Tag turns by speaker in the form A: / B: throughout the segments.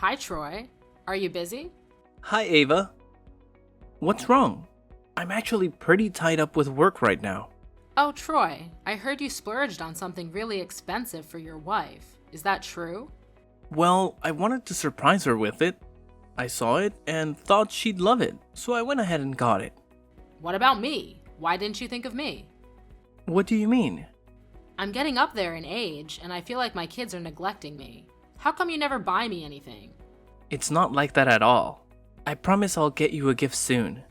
A: Hi, Troy. Are you busy?
B: Hi, Ava. What's wrong? I'm actually pretty tied up with work right now.
A: Oh, Troy, I heard you splurged on something really expensive for your wife. Is that true?
B: Well, I wanted to surprise her with it. I saw it and thought she'd love it, so I went ahead and got it.
A: What about me? Why didn't you think of me?
B: What do you mean?
A: I'm getting up there in age, and I feel like my kids are neglecting me. How come you never buy me anything?
B: It's not like that at all. I promise I'll get you a gift soon.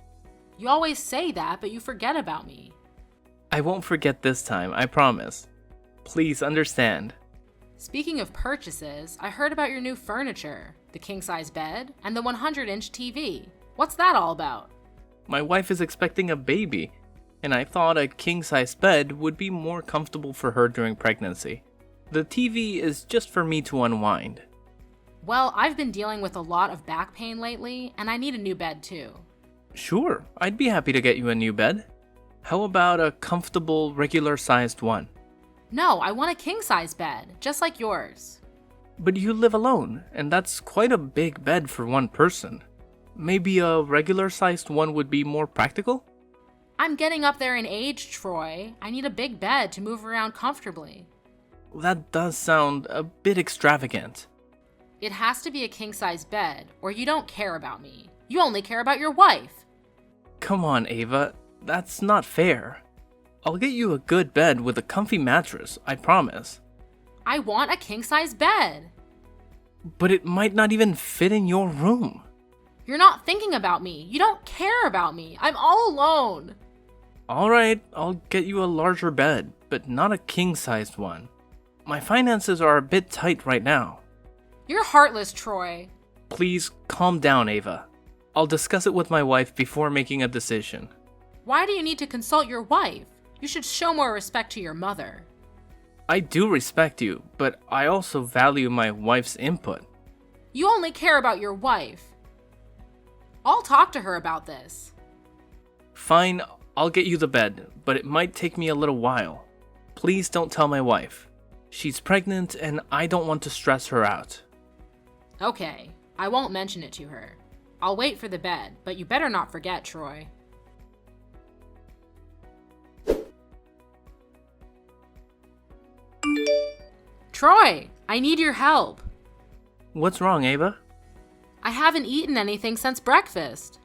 A: You always say that, but you forget about me.
B: I won't forget this time, I promise. Please understand.
A: Speaking of purchases, I heard about your new furniture, the king-size bed, and the 100-inch TV. What's that all about?
B: My wife is expecting a baby, and I thought a king-size bed would be more comfortable for her during pregnancy. The TV is just for me to unwind.
A: Well, I've been dealing with a lot of back pain lately, and I need a new bed too.
B: Sure, I'd be happy to get you a new bed. How about a comfortable, regular-sized one?
A: No, I want a king-size bed, just like yours.
B: But you live alone, and that's quite a big bed for one person. Maybe a regular-sized one would be more practical?
A: I'm getting up there in age, Troy. I need a big bed to move around comfortably.
B: That does sound a bit extravagant.
A: It has to be a king-size bed, or you don't care about me. You only care about your wife.
B: Come on, Ava. That's not fair. I'll get you a good bed with a comfy mattress, I promise.
A: I want a king-size bed.
B: But it might not even fit in your room.
A: You're not thinking about me. You don't care about me. I'm all alone.
B: Alright, I'll get you a larger bed, but not a king-sized one. My finances are a bit tight right now.
A: You're heartless, Troy.
B: Please calm down, Ava. I'll discuss it with my wife before making a decision.
A: Why do you need to consult your wife? You should show more respect to your mother.
B: I do respect you, but I also value my wife's input.
A: You only care about your wife. I'll talk to her about this.
B: Fine, I'll get you the bed, but it might take me a little while. Please don't tell my wife. She's pregnant and I don't want to stress her out.
A: Okay, I won't mention it to her. I'll wait for the bed, but you better not forget, Troy. Troy, I need your help.
B: What's wrong, Ava?
A: I haven't eaten anything since breakfast.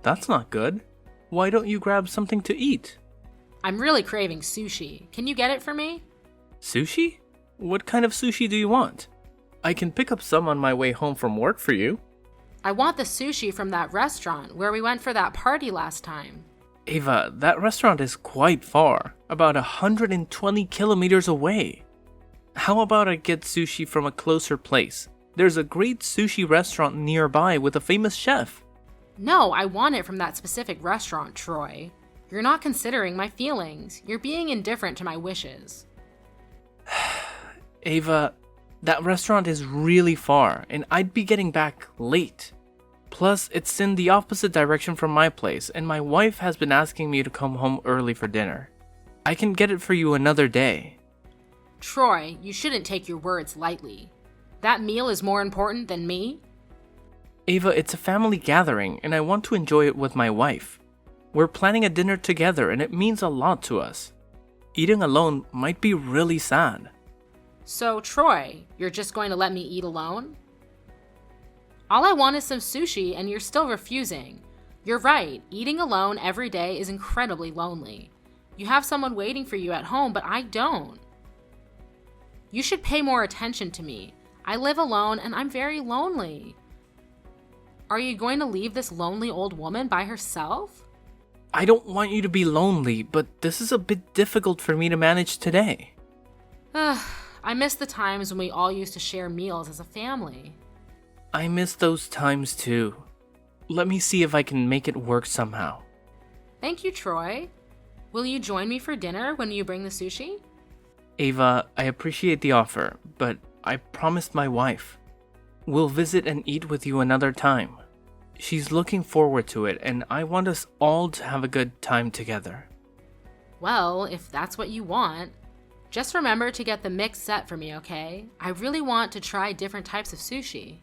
B: That's not good. Why don't you grab something to eat?
A: I'm really craving sushi. Can you get it for me?
B: Sushi? What kind of sushi do you want? I can pick up some on my way home from work for you.
A: I want the sushi from that restaurant where we went for that party last time.
B: Ava, that restaurant is quite far, about 120 kilometers away. How about I get sushi from a closer place? There's a great sushi restaurant nearby with a famous chef.
A: No, I want it from that specific restaurant, Troy. You're not considering my feelings. You're being indifferent to my wishes.
B: Ava, that restaurant is really far, and I'd be getting back late. Plus, it's in the opposite direction from my place, and my wife has been asking me to come home early for dinner. I can get it for you another day.
A: Troy, you shouldn't take your words lightly. That meal is more important than me?
B: Ava, it's a family gathering, and I want to enjoy it with my wife. We're planning a dinner together, and it means a lot to us. Eating alone might be really sad.
A: So, Troy, you're just going to let me eat alone? All I want is some sushi, and you're still refusing. You're right, eating alone every day is incredibly lonely. You have someone waiting for you at home, but I don't. You should pay more attention to me. I live alone, and I'm very lonely. Are you going to leave this lonely old woman by herself?
B: I don't want you to be lonely, but this is a bit difficult for me to manage today.
A: I miss the times when we all used to share meals as a family.
B: I miss those times too. Let me see if I can make it work somehow.
A: Thank you, Troy. Will you join me for dinner when you bring the sushi?
B: Ava, I appreciate the offer, but I promised my wife. We'll visit and eat with you another time. She's looking forward to it, and I want us all to have a good time together.
A: Well, if that's what you want. Just remember to get the mixed set for me, okay? I really want to try different types of sushi.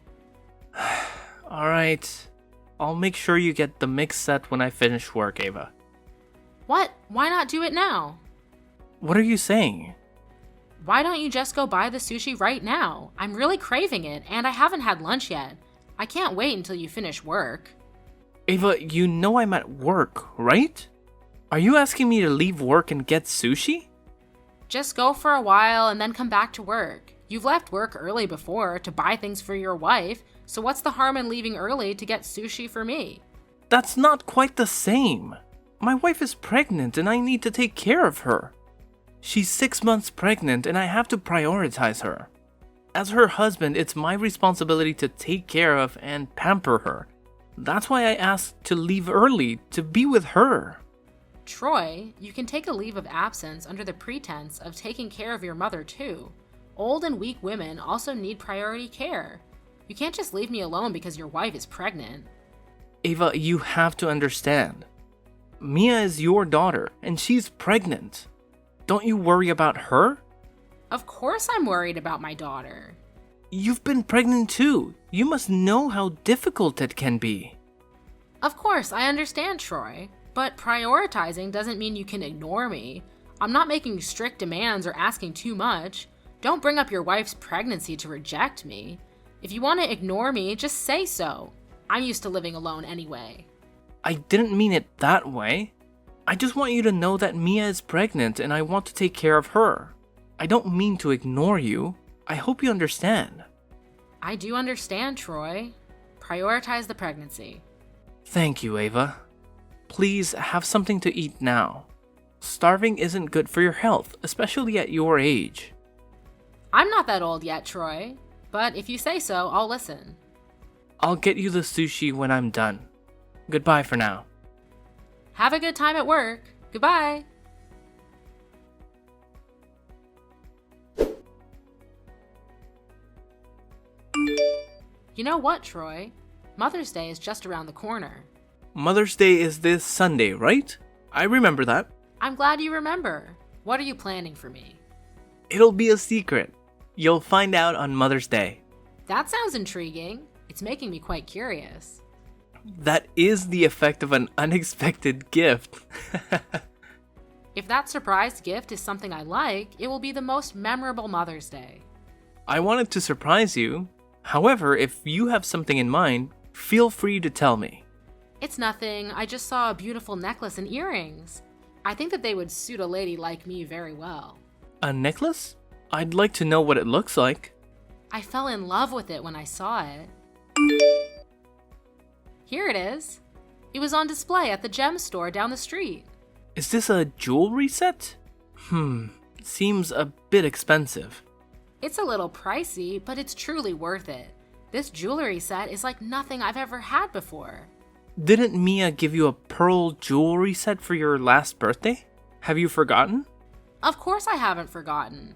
B: Alright. I'll make sure you get the mix set when I finish work, Ava.
A: What? Why not do it now?
B: What are you saying?
A: Why don't you just go buy the sushi right now? I'm really craving it, and I haven't had lunch yet. I can't wait until you finish work.
B: Ava, you know I'm at work, right? Are you asking me to leave work and get sushi?
A: Just go for a while and then come back to work. You've left work early before to buy things for your wife, so what's the harm in leaving early to get sushi for me?
B: That's not quite the same. My wife is pregnant and I need to take care of her. She's 6 months pregnant and I have to prioritize her. As her husband, it's my responsibility to take care of and pamper her. That's why I asked to leave early, to be with her.
A: Troy, you can take a leave of absence under the pretense of taking care of your mother too. Old and weak women also need priority care. You can't just leave me alone because your wife is pregnant.
B: Ava, you have to understand. Mia is your daughter and she's pregnant. Don't you worry about her?
A: Of course I'm worried about my daughter.
B: You've been pregnant too. You must know how difficult it can be.
A: Of course, I understand, Troy. But prioritizing doesn't mean you can ignore me. I'm not making strict demands or asking too much. Don't bring up your wife's pregnancy to reject me. If you want to ignore me, just say so. I'm used to living alone anyway.
B: I didn't mean it that way. I just want you to know that Mia is pregnant and I want to take care of her. I don't mean to ignore you. I hope you understand.
A: I do understand, Troy. Prioritize the pregnancy.
B: Thank you, Ava. Please have something to eat now. Starving isn't good for your health, especially at your age.
A: I'm not that old yet, Troy. But if you say so, I'll listen.
B: I'll get you the sushi when I'm done. Goodbye for now.
A: Have a good time at work. Goodbye. You know what, Troy? Mother's Day is just around the corner.
B: Mother's Day is this Sunday, right? I remember that.
A: I'm glad you remember. What are you planning for me?
B: It'll be a secret. You'll find out on Mother's Day.
A: That sounds intriguing. It's making me quite curious.
B: That is the effect of an unexpected gift.
A: If that surprise gift is something I like, it will be the most memorable Mother's Day.
B: I wanted to surprise you. However, if you have something in mind, feel free to tell me.
A: It's nothing. I just saw a beautiful necklace and earrings. I think that they would suit a lady like me very well.
B: A necklace? I'd like to know what it looks like.
A: I fell in love with it when I saw it. Here it is. It was on display at the gem store down the street.
B: Is this a jewelry set? Seems a bit expensive.
A: It's a little pricey, but it's truly worth it. This jewelry set is like nothing I've ever had before.
B: Didn't Mia give you a pearl jewelry set for your last birthday? Have you forgotten?
A: Of course I haven't forgotten.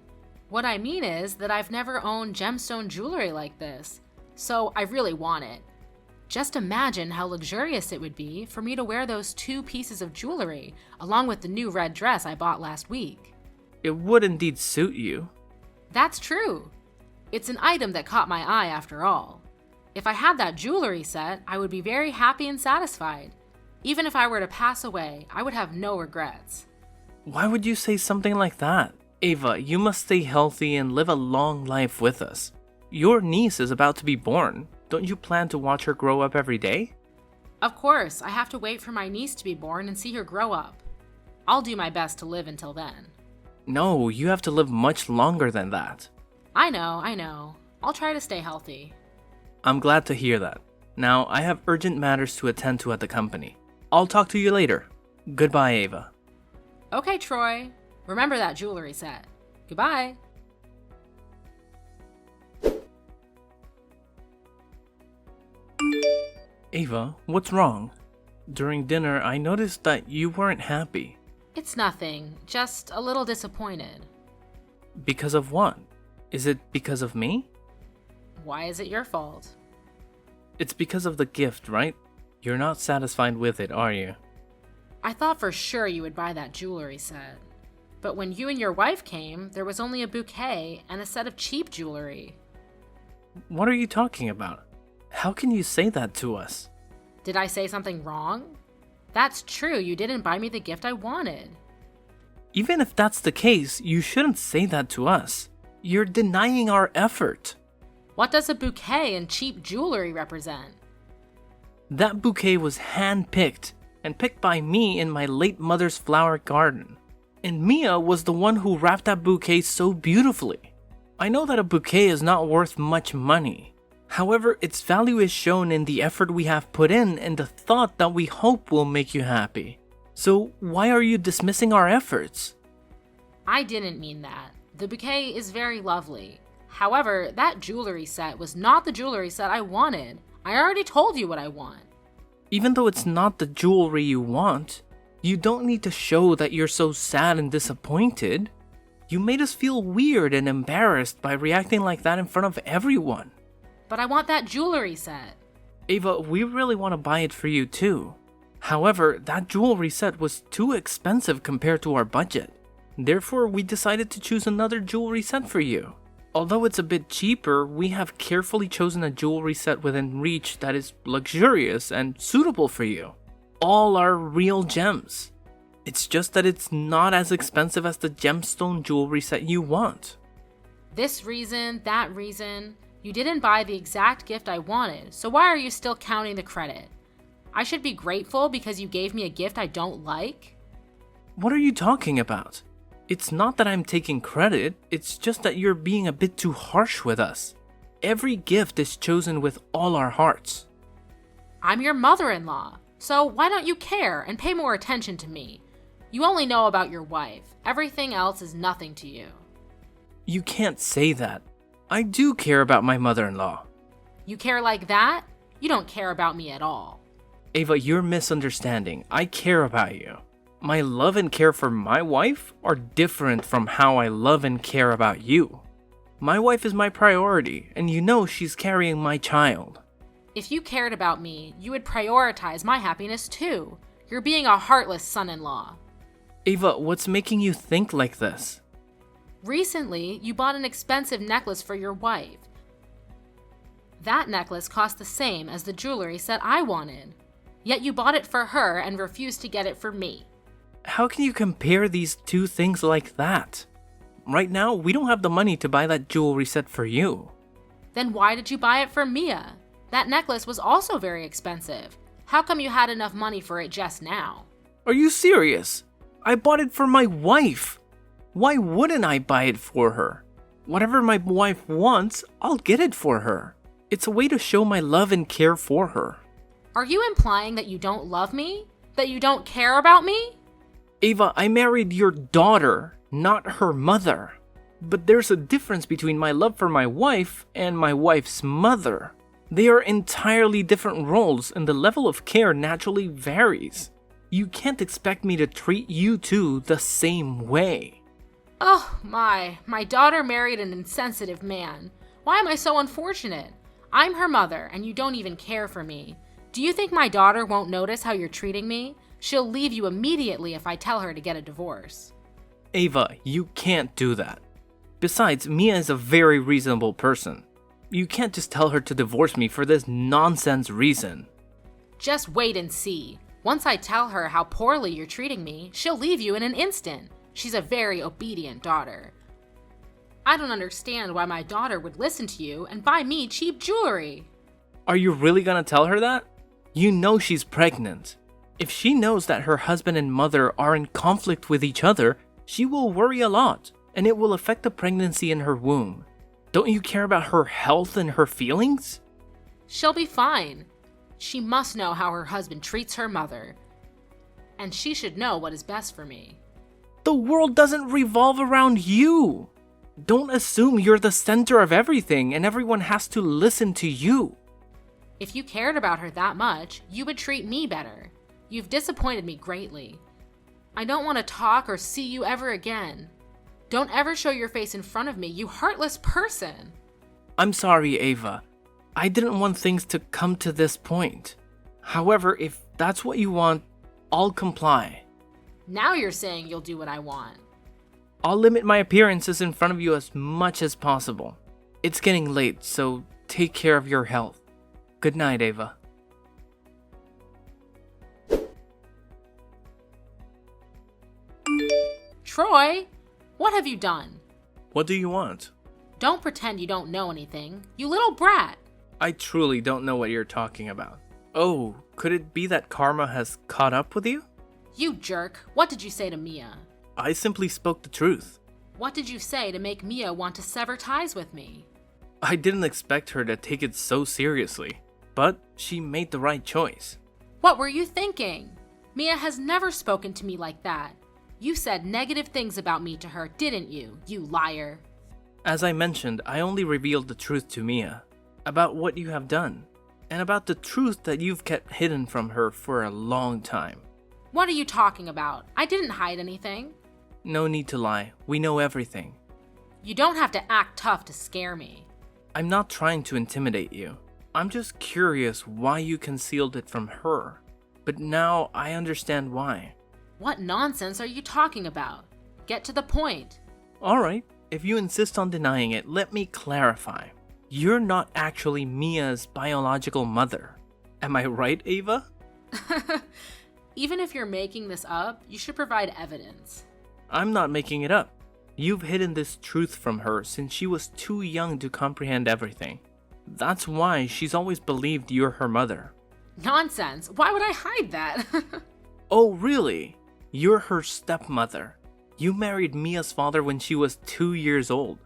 A: What I mean is that I've never owned gemstone jewelry like this, so I really want it. Just imagine how luxurious it would be for me to wear those 2 pieces of jewelry, along with the new red dress I bought last week.
B: It would indeed suit you.
A: That's true. It's an item that caught my eye after all. If I had that jewelry set, I would be very happy and satisfied. Even if I were to pass away, I would have no regrets.
B: Why would you say something like that? Ava, you must stay healthy and live a long life with us. Your niece is about to be born. Don't you plan to watch her grow up every day?
A: Of course, I have to wait for my niece to be born and see her grow up. I'll do my best to live until then.
B: No, you have to live much longer than that.
A: I know. I'll try to stay healthy.
B: I'm glad to hear that. Now, I have urgent matters to attend to at the company. I'll talk to you later. Goodbye, Ava.
A: Okay, Troy. Remember that jewelry set. Goodbye.
B: Ava, what's wrong? During dinner, I noticed that you weren't happy.
A: It's nothing, just a little disappointed.
B: Because of what? Is it because of me?
A: Why is it your fault?
B: It's because of the gift, right? You're not satisfied with it, are you?
A: I thought for sure you would buy that jewelry set. But when you and your wife came, there was only a bouquet and a set of cheap jewelry.
B: What are you talking about? How can you say that to us?
A: Did I say something wrong? That's true, you didn't buy me the gift I wanted.
B: Even if that's the case, you shouldn't say that to us. You're denying our effort.
A: What does a bouquet and cheap jewelry represent?
B: That bouquet was hand-picked, and picked by me in my late mother's flower garden. And Mia was the one who wrapped that bouquet so beautifully. I know that a bouquet is not worth much money. However, its value is shown in the effort we have put in and the thought that we hope will make you happy. So why are you dismissing our efforts?
A: I didn't mean that. The bouquet is very lovely. However, that jewelry set was not the jewelry set I wanted. I already told you what I want.
B: Even though it's not the jewelry you want, you don't need to show that you're so sad and disappointed. You made us feel weird and embarrassed by reacting like that in front of everyone.
A: But I want that jewelry set.
B: Ava, we really want to buy it for you too. However, that jewelry set was too expensive compared to our budget. Therefore, we decided to choose another jewelry set for you. Although it's a bit cheaper, we have carefully chosen a jewelry set within reach that is luxurious and suitable for you. All are real gems. It's just that it's not as expensive as the gemstone jewelry set you want.
A: This reason, that reason. You didn't buy the exact gift I wanted, so why are you still counting the credit? I should be grateful because you gave me a gift I don't like?
B: What are you talking about? It's not that I'm taking credit, it's just that you're being a bit too harsh with us. Every gift is chosen with all our hearts.
A: I'm your mother-in-law, so why don't you care and pay more attention to me? You only know about your wife. Everything else is nothing to you.
B: You can't say that. I do care about my mother-in-law.
A: You care like that? You don't care about me at all.
B: Ava, you're misunderstanding. I care about you. My love and care for my wife are different from how I love and care about you. My wife is my priority, and you know she's carrying my child.
A: If you cared about me, you would prioritize my happiness too. You're being a heartless son-in-law.
B: Ava, what's making you think like this?
A: Recently, you bought an expensive necklace for your wife. That necklace cost the same as the jewelry set I wanted. Yet you bought it for her and refused to get it for me.
B: How can you compare these two things like that? Right now, we don't have the money to buy that jewelry set for you.
A: Then why did you buy it for Mia? That necklace was also very expensive. How come you had enough money for it just now?
B: Are you serious? I bought it for my wife. Why wouldn't I buy it for her? Whatever my wife wants, I'll get it for her. It's a way to show my love and care for her.
A: Are you implying that you don't love me? That you don't care about me?
B: Ava, I married your daughter, not her mother. But there's a difference between my love for my wife and my wife's mother. They are entirely different roles, and the level of care naturally varies. You can't expect me to treat you two the same way.
A: Oh my daughter married an insensitive man. Why am I so unfortunate? I'm her mother, and you don't even care for me. Do you think my daughter won't notice how you're treating me? She'll leave you immediately if I tell her to get a divorce.
B: Ava, you can't do that. Besides, Mia is a very reasonable person. You can't just tell her to divorce me for this nonsense reason.
A: Just wait and see. Once I tell her how poorly you're treating me, she'll leave you in an instant. She's a very obedient daughter. I don't understand why my daughter would listen to you and buy me cheap jewelry.
B: Are you really gonna tell her that? You know she's pregnant. If she knows that her husband and mother are in conflict with each other, she will worry a lot, and it will affect the pregnancy in her womb. Don't you care about her health and her feelings?
A: She'll be fine. She must know how her husband treats her mother. And she should know what is best for me.
B: The world doesn't revolve around you. Don't assume you're the center of everything and everyone has to listen to you.
A: If you cared about her that much, you would treat me better. You've disappointed me greatly. I don't want to talk or see you ever again. Don't ever show your face in front of me, you heartless person.
B: I'm sorry, Ava. I didn't want things to come to this point. However, if that's what you want, I'll comply.
A: Now you're saying you'll do what I want.
B: I'll limit my appearances in front of you as much as possible. It's getting late, so take care of your health. Good night, Ava.
A: Troy, what have you done?
B: What do you want?
A: Don't pretend you don't know anything, you little brat.
B: I truly don't know what you're talking about. Oh, could it be that karma has caught up with you?
A: You jerk, what did you say to Mia?
B: I simply spoke the truth.
A: What did you say to make Mia want to sever ties with me?
B: I didn't expect her to take it so seriously, but she made the right choice.
A: What were you thinking? Mia has never spoken to me like that. You said negative things about me to her, didn't you, you liar?
B: As I mentioned, I only revealed the truth to Mia about what you have done, and about the truth that you've kept hidden from her for a long time.
A: What are you talking about? I didn't hide anything.
B: No need to lie, we know everything.
A: You don't have to act tough to scare me.
B: I'm not trying to intimidate you. I'm just curious why you concealed it from her. But now I understand why.
A: What nonsense are you talking about? Get to the point.
B: Alright, if you insist on denying it, let me clarify. You're not actually Mia's biological mother. Am I right, Ava?
A: Even if you're making this up, you should provide evidence.
B: I'm not making it up. You've hidden this truth from her since she was too young to comprehend everything. That's why she's always believed you're her mother.
A: Nonsense! Why would I hide that?
B: Oh, really? You're her stepmother. You married Mia's father when she was 2 years old.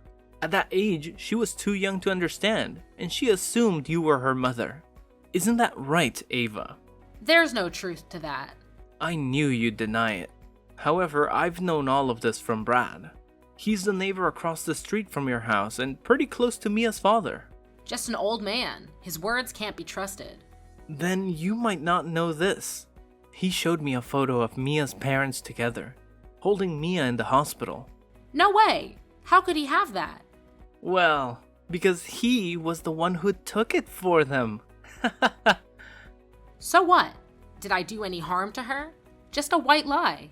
B: At that age, she was too young to understand, and she assumed you were her mother. Isn't that right, Ava?
A: There's no truth to that.
B: I knew you'd deny it. However, I've known all of this from Brad. He's the neighbor across the street from your house and pretty close to Mia's father.
A: Just an old man. His words can't be trusted.
B: Then you might not know this. He showed me a photo of Mia's parents together, holding Mia in the hospital.
A: No way! How could he have that?
B: Well, because he was the one who took it for them.
A: So what? Did I do any harm to her? Just a white lie.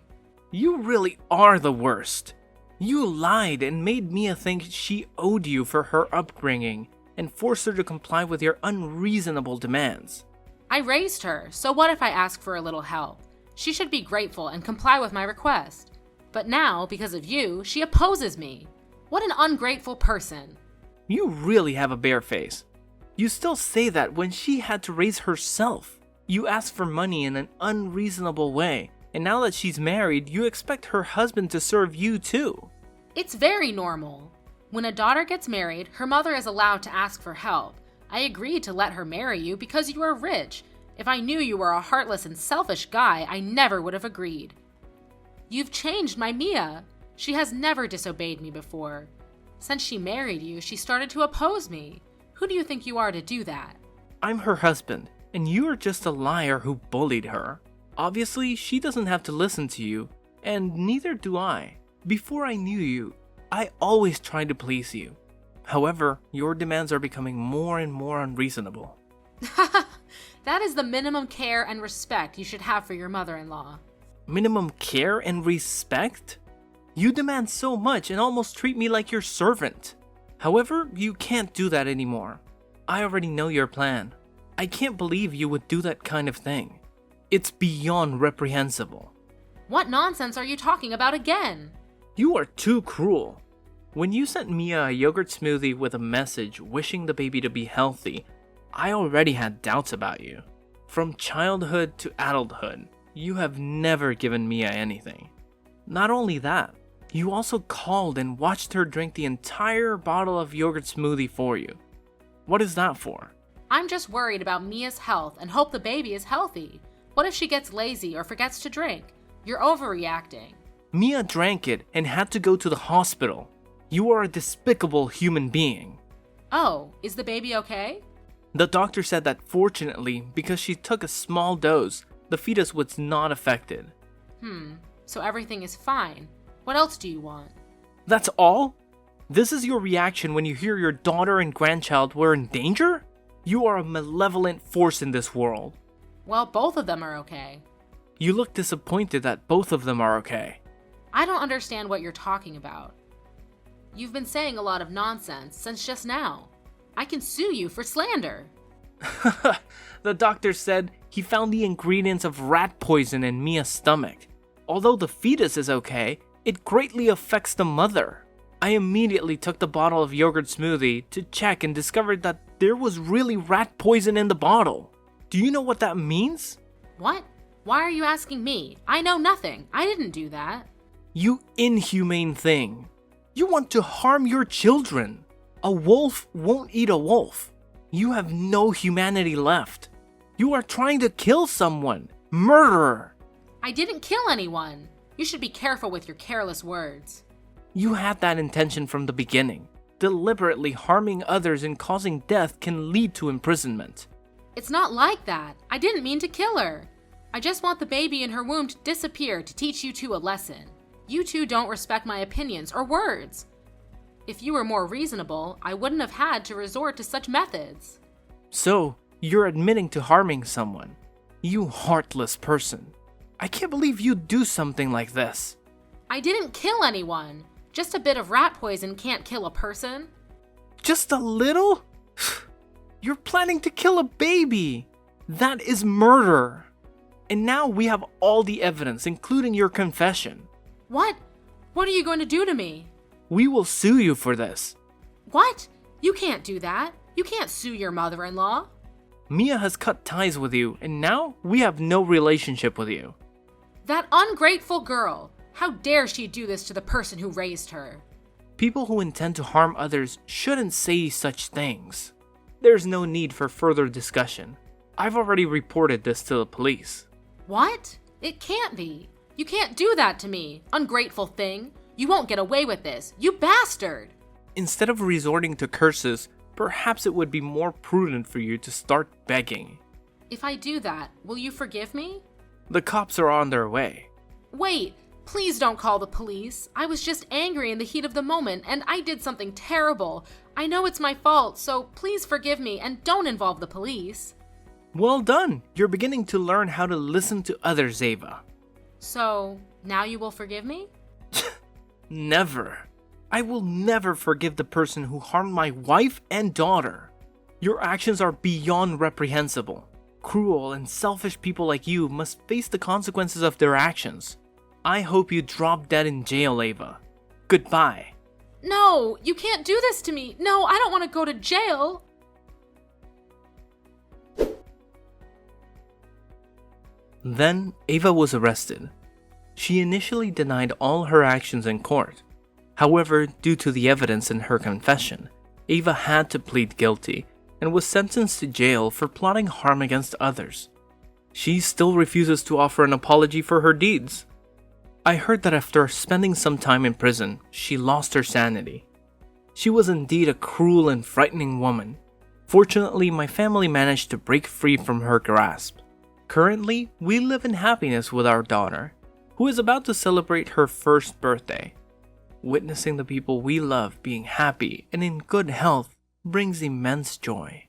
B: You really are the worst. You lied and made Mia think she owed you for her upbringing and forced her to comply with your unreasonable demands.
A: I raised her, so what if I ask for a little help? She should be grateful and comply with my request. But now, because of you, she opposes me. What an ungrateful person.
B: You really have a bare face. You still say that when she had to raise herself. You asked for money in an unreasonable way, and now that she's married, you expect her husband to serve you too.
A: It's very normal. When a daughter gets married, her mother is allowed to ask for help. I agreed to let her marry you because you are rich. If I knew you were a heartless and selfish guy, I never would have agreed. You've changed my Mia. She has never disobeyed me before. Since she married you, she started to oppose me. Who do you think you are to do that?
B: I'm her husband, and you are just a liar who bullied her. Obviously, she doesn't have to listen to you, and neither do I. Before I knew you, I always tried to please you. However, your demands are becoming more and more unreasonable.
A: That is the minimum care and respect you should have for your mother-in-law.
B: Minimum care and respect? You demand so much and almost treat me like your servant. However, you can't do that anymore. I already know your plan. I can't believe you would do that kind of thing. It's beyond reprehensible.
A: What nonsense are you talking about again?
B: You are too cruel. When you sent Mia a yogurt smoothie with a message wishing the baby to be healthy, I already had doubts about you. From childhood to adulthood, you have never given Mia anything. Not only that, you also called and watched her drink the entire bottle of yogurt smoothie for you. What is that for?
A: I'm just worried about Mia's health and hope the baby is healthy. What if she gets lazy or forgets to drink? You're overreacting.
B: Mia drank it and had to go to the hospital. You are a despicable human being.
A: Oh, is the baby okay?
B: The doctor said that fortunately, because she took a small dose, the fetus was not affected.
A: So everything is fine. What else do you want?
B: That's all? This is your reaction when you hear your daughter and grandchild were in danger? You are a malevolent force in this world.
A: Well, both of them are okay.
B: You look disappointed that both of them are okay.
A: I don't understand what you're talking about. You've been saying a lot of nonsense since just now. I can sue you for slander.
B: The doctor said he found the ingredients of rat poison in Mia's stomach. Although the fetus is okay, it greatly affects the mother. I immediately took the bottle of yogurt smoothie to check and discovered that there was really rat poison in the bottle. Do you know what that means?
A: What? Why are you asking me? I know nothing. I didn't do that.
B: You inhumane thing. You want to harm your children. A wolf won't eat a wolf. You have no humanity left. You are trying to kill someone. Murderer.
A: I didn't kill anyone. You should be careful with your careless words.
B: You had that intention from the beginning. Deliberately harming others and causing death can lead to imprisonment.
A: It's not like that. I didn't mean to kill her. I just want the baby in her womb to disappear to teach you two a lesson. You two don't respect my opinions or words. If you were more reasonable, I wouldn't have had to resort to such methods.
B: So, you're admitting to harming someone. You heartless person. I can't believe you'd do something like this.
A: I didn't kill anyone. Just a bit of rat poison can't kill a person.
B: Just a little? You're planning to kill a baby. That is murder. And now we have all the evidence, including your confession.
A: What? What are you going to do to me?
B: We will sue you for this.
A: What? You can't do that. You can't sue your mother-in-law.
B: Mia has cut ties with you, and now we have no relationship with you.
A: That ungrateful girl. How dare she do this to the person who raised her?
B: People who intend to harm others shouldn't say such things. There's no need for further discussion. I've already reported this to the police.
A: What? It can't be. You can't do that to me, ungrateful thing. You won't get away with this, you bastard!
B: Instead of resorting to curses, perhaps it would be more prudent for you to start begging.
A: If I do that, will you forgive me?
B: The cops are on their way.
A: Wait, please don't call the police. I was just angry in the heat of the moment, and I did something terrible. I know it's my fault, so please forgive me and don't involve the police.
B: Well done! You're beginning to learn how to listen to others, Ava.
A: So, now you will forgive me?
B: Never. I will never forgive the person who harmed my wife and daughter. Your actions are beyond reprehensible. Cruel and selfish people like you must face the consequences of their actions. I hope you drop dead in jail, Ava. Goodbye.
A: No, you can't do this to me. No, I don't want to go to jail.
B: Then, Ava was arrested. She initially denied all her actions in court. However, due to the evidence in her confession, Ava had to plead guilty and was sentenced to jail for plotting harm against others. She still refuses to offer an apology for her deeds. I heard that after spending some time in prison, she lost her sanity. She was indeed a cruel and frightening woman. Fortunately, my family managed to break free from her grasp. Currently, we live in happiness with our daughter, who is about to celebrate her first birthday. Witnessing the people we love being happy and in good health brings immense joy.